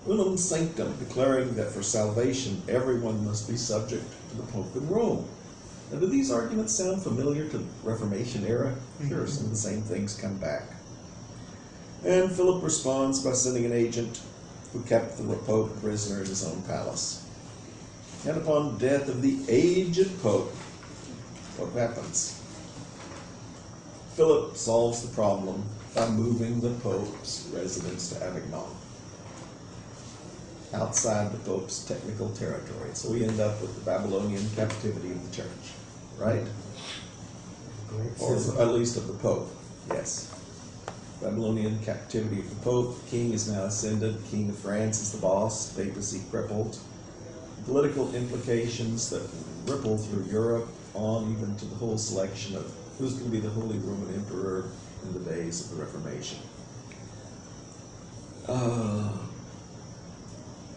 unum sanctum, declaring that for salvation everyone must be subject to the Pope in Rome. Now, do these arguments sound familiar to the Reformation era? Sure, some of the same things come back. And Philip responds by sending an agent who kept the Pope prisoner in his own palace. And upon death of the aged Pope, what happens? Philip solves the problem by moving the Pope's residence to Avignon, outside the Pope's technical territory. So we end up with the Babylonian captivity of the church, right? Or at least of the Pope, yes. Babylonian captivity of the Pope. The king is now ascended. The King of France is the boss. Papacy crippled. Political implications that ripple through Europe on even to the whole selection of who's going to be the Holy Roman Emperor in the days of the Reformation. A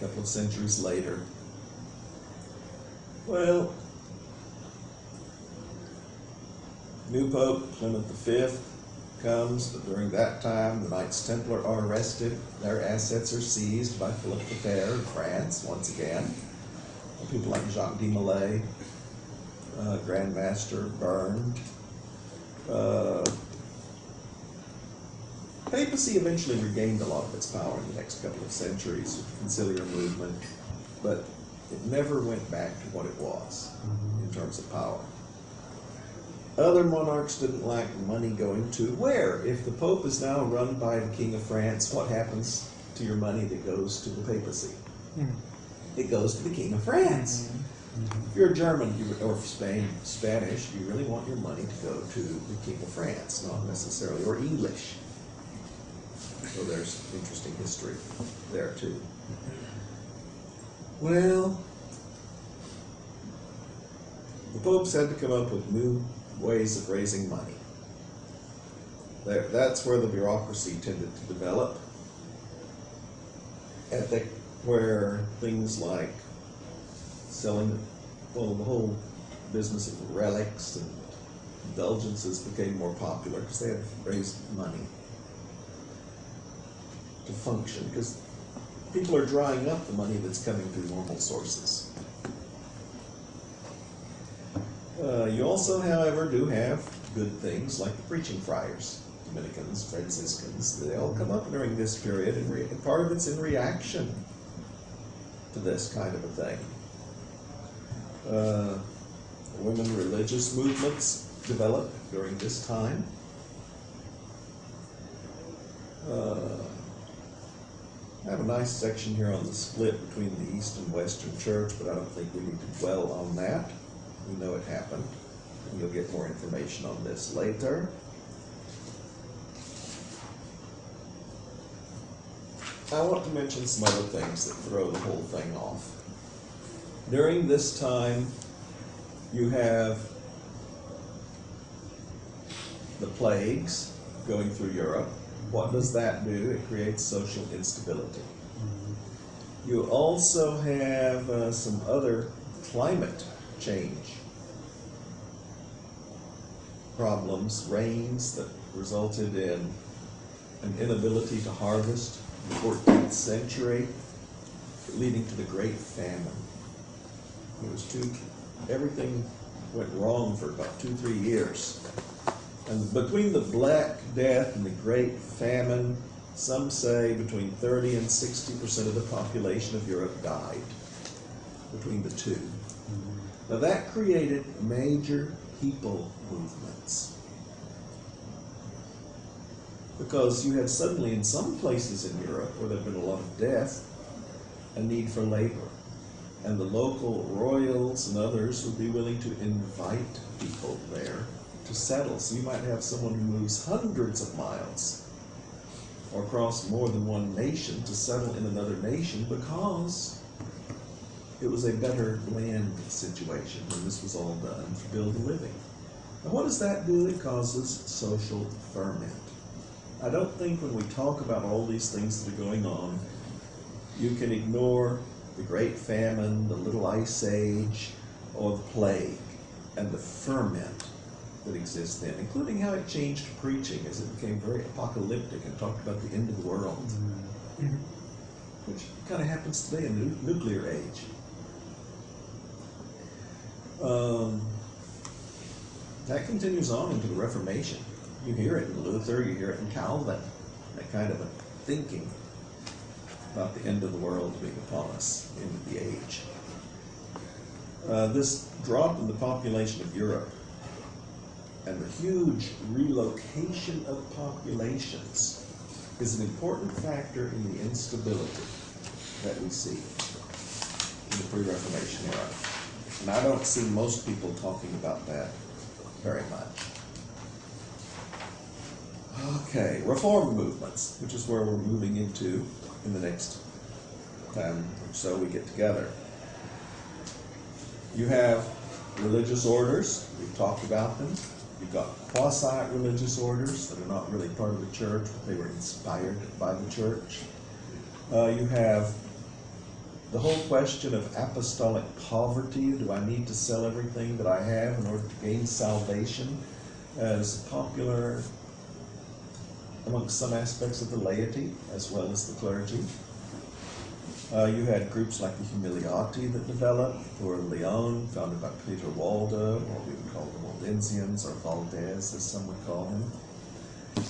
couple of centuries later, well, new Pope, Clement V, comes, but during that time the Knights Templar are arrested. Their assets are seized by Philip the Fair in France once again. People like Jacques de Molay, Grand Master, burned. Papacy eventually regained a lot of its power in the next couple of centuries with the conciliar movement, but it never went back to what it was in terms of power. Other monarchs didn't like money going to where? If the Pope is now run by the King of France, what happens to your money that goes to the papacy? It goes to the King of France. If you're German or Spanish, you really want your money to go to the King of France, not necessarily, or English. So there's interesting history there too. Well, the popes had to come up with new ways of raising money. That's where the bureaucracy tended to develop. Where things like selling, well, the whole business of relics and indulgences became more popular because they had to raise money to function, because people are drying up the money that's coming through normal sources. You also, however, do have good things like the preaching friars, Dominicans, Franciscans. They all come up during this period, and part of it's in reaction to this kind of a thing. Women religious movements develop during this time. I have a nice section here on the split between the East and Western Church, but I don't think we need to dwell on that. We know it happened, and you'll get more information on this later. I want to mention some other things that throw the whole thing off. During this time, you have the plagues going through Europe. What does that do? It creates social instability. You also have some other climate change problems, rains that resulted in an inability to harvest in the 14th century, leading to the Great Famine. It was everything went wrong for about 2-3 years. And between the Black Death and the Great Famine, some say between 30 and 60% of the population of Europe died between the two. Now that created major people movements, because you had suddenly in some places in Europe where there had been a lot of death, a need for labor. And the local royals and others would be willing to invite people there to settle. So you might have someone who moves hundreds of miles or across more than one nation to settle in another nation because it was a better land situation when this was all done to build a living. Now what does that do? It causes social ferment. I don't think when we talk about all these things that are going on, you can ignore the Great Famine, the Little Ice Age, or the plague, and the ferment that exists then, including how it changed preaching as it became very apocalyptic and talked about the end of the world, which kind of happens today in the nuclear age. That continues on into the Reformation. You hear it in Luther, you hear it in Calvin, that kind of a thinking about the end of the world being upon us, the end of the age. This drop in the population of Europe and the huge relocation of populations is an important factor in the instability that we see in the pre-Reformation era. And I don't see most people talking about that very much. Okay, reform movements, which is where we're moving into in the next time or so we get together. You have religious orders, we've talked about them. You've got quasi-religious orders that are not really part of the church, but they were inspired by the church. You have the whole question of apostolic poverty. Do I need to sell everything that I have in order to gain salvation? As popular amongst some aspects of the laity as well as the clergy. You had groups like the Humiliati that developed, or Leon, founded by Peter Waldo, or we would call them Waldensians, or Valdez, as some would call him.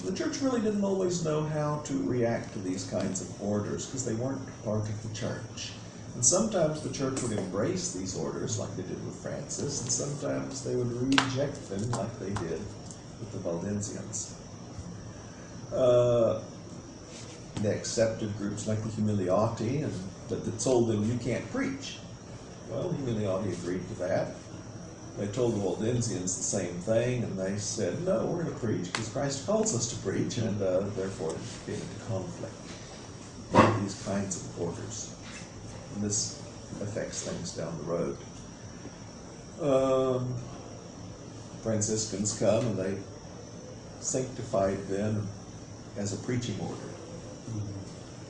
The church really didn't always know how to react to these kinds of orders because they weren't part of the church. And sometimes the church would embrace these orders like they did with Francis, and sometimes they would reject them like they did with the Waldensians. They accepted groups like the Humiliati and that told them you can't preach. Well, the Humiliati agreed to that. They told the Waldensians the same thing, and they said, no, we're going to preach because Christ calls us to preach, and therefore it came into conflict with these kinds of orders. And this affects things down the road. Franciscans come and they sanctified them as a preaching order.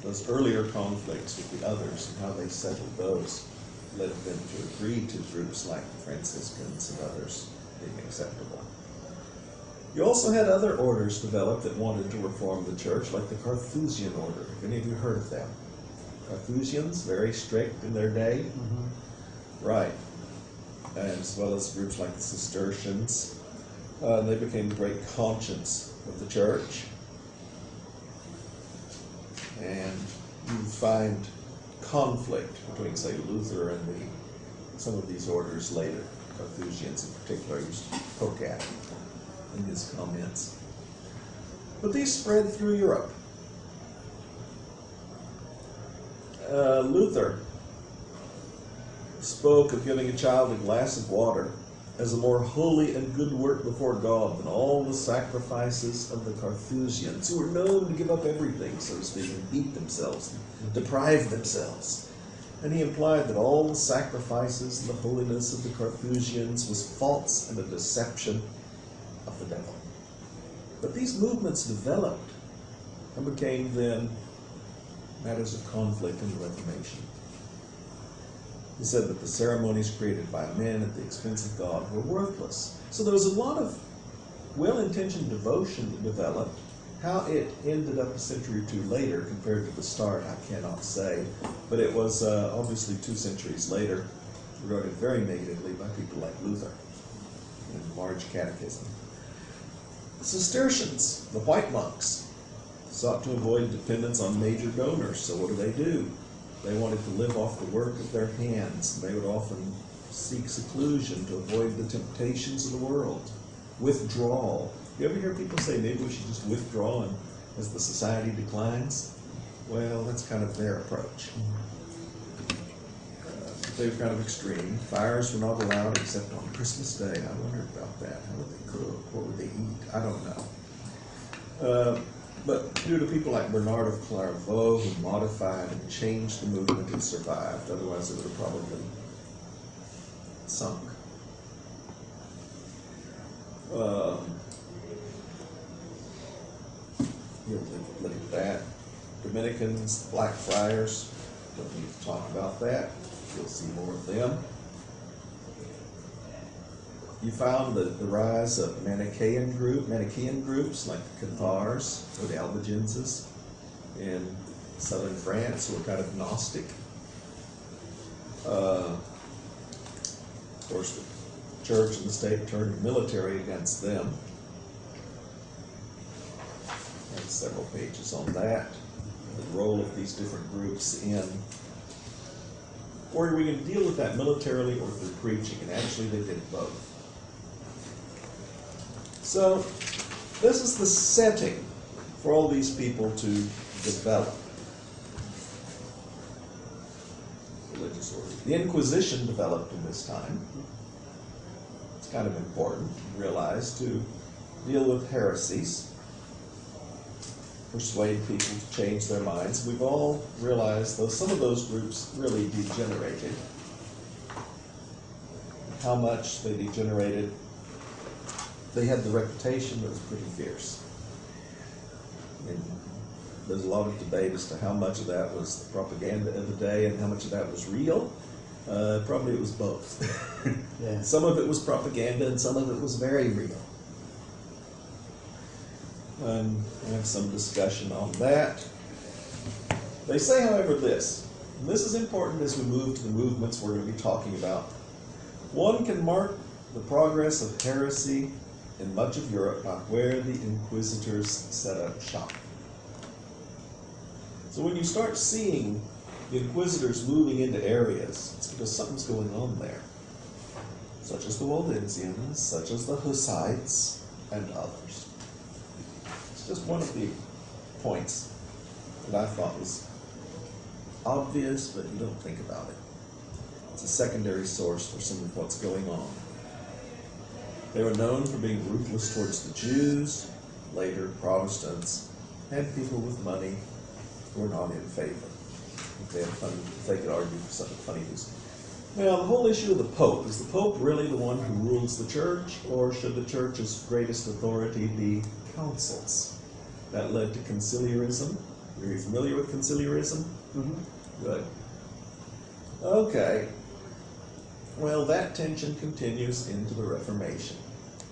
Those earlier conflicts with the others and how they settled those led them to agree to groups like the Franciscans and others being acceptable. You also had other orders develop that wanted to reform the church, like the Carthusian order. Have any of you heard of them? Carthusians, very strict in their day. Mm-hmm. Right. And as well as groups like the Cistercians. They became the great conscience of the church. And you find conflict between, say, Luther and some of these orders later. Carthusians in particular used to poke at him in his comments. But these spread through Europe. Luther spoke of giving a child a glass of water as a more holy and good work before God than all the sacrifices of the Carthusians, who were known to give up everything, so to speak, and beat themselves, deprive themselves. And he implied that all the sacrifices and the holiness of the Carthusians was false and a deception of the devil. But these movements developed and became then matters of conflict in the Reformation. He said that the ceremonies created by men at the expense of God were worthless. So there was a lot of well-intentioned devotion that developed. How it ended up a century or two later compared to the start, I cannot say. But it was obviously 2 centuries later, regarded very negatively by people like Luther in large catechism. The Cistercians, the white monks, sought to avoid dependence on major donors. So what do? They wanted to live off the work of their hands. They would often seek seclusion to avoid the temptations of the world. Withdrawal. You ever hear people say maybe we should just withdraw and as the society declines? Well, that's kind of their approach. They were kind of extreme. Fires were not allowed except on Christmas Day. I wondered about that. How would they cook? What would they eat? I don't know. But due to people like Bernard of Clairvaux, who modified and changed the movement, it survived. Otherwise, it would have probably sunk. You'll look at that. Dominicans, Black Friars, don't need to talk about that. You'll see more of them. You found the rise of Manichaean groups like the Cathars or the Albigenses in southern France who were kind of Gnostic. Of course, the church and the state turned military against them. There's several pages on that. The role of these different groups in. Or are we going to deal with that militarily or through preaching? And actually they did both. So this is the setting for all these people to develop religious order. The Inquisition developed in this time. It's kind of important to realize to deal with heresies, persuade people to change their minds. We've all realized, though some of those groups really degenerated, how much they degenerated. They had the reputation that was pretty fierce. And there's a lot of debate as to how much of that was the propaganda of the day and how much of that was real. Probably it was both. Yeah. Some of it was propaganda and some of it was very real. And we have some discussion on that. They say, however, this, and this is important as we move to the movements we're going to be talking about. One can mark the progress of heresy in much of Europe by where the inquisitors set up shop. So when you start seeing the inquisitors moving into areas, it's because something's going on there, such as the Waldensians, such as the Hussites, and others. It's just one of the points that I thought was obvious, but you don't think about it. It's a secondary source for some of what's going on. They were known for being ruthless towards the Jews, later Protestants, and people with money who were not in favor. If they could argue for something funny reason. Now, the whole issue of the Pope, is the Pope really the one who rules the church, or should the church's greatest authority be councils? That led to conciliarism. Are you familiar with conciliarism? Mm-hmm. Good. Okay. Well, that tension continues into the Reformation.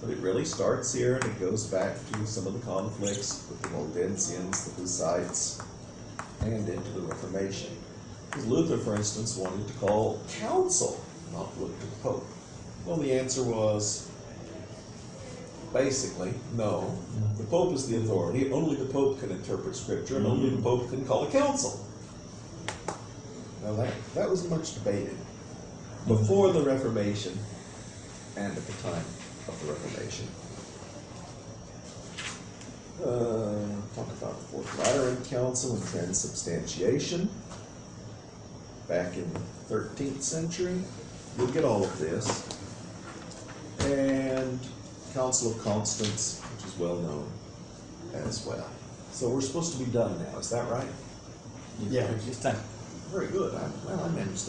But it really starts here, and it goes back to some of the conflicts with the Waldensians, the Hussites, and into the Reformation. Because Luther, for instance, wanted to call council, not look to the Pope. Well, the answer was basically no. The Pope is the authority. Only the Pope can interpret Scripture, and only the Pope can call a council. Now that was much debated before the Reformation and at the time of the Reformation. Talk about the Fourth Lateran Council and transubstantiation back in the 13th century. You'll get all of this. And Council of Constance, which is well known as well. So we're supposed to be done now, is that right? Yeah, it's time. Very good. I managed those.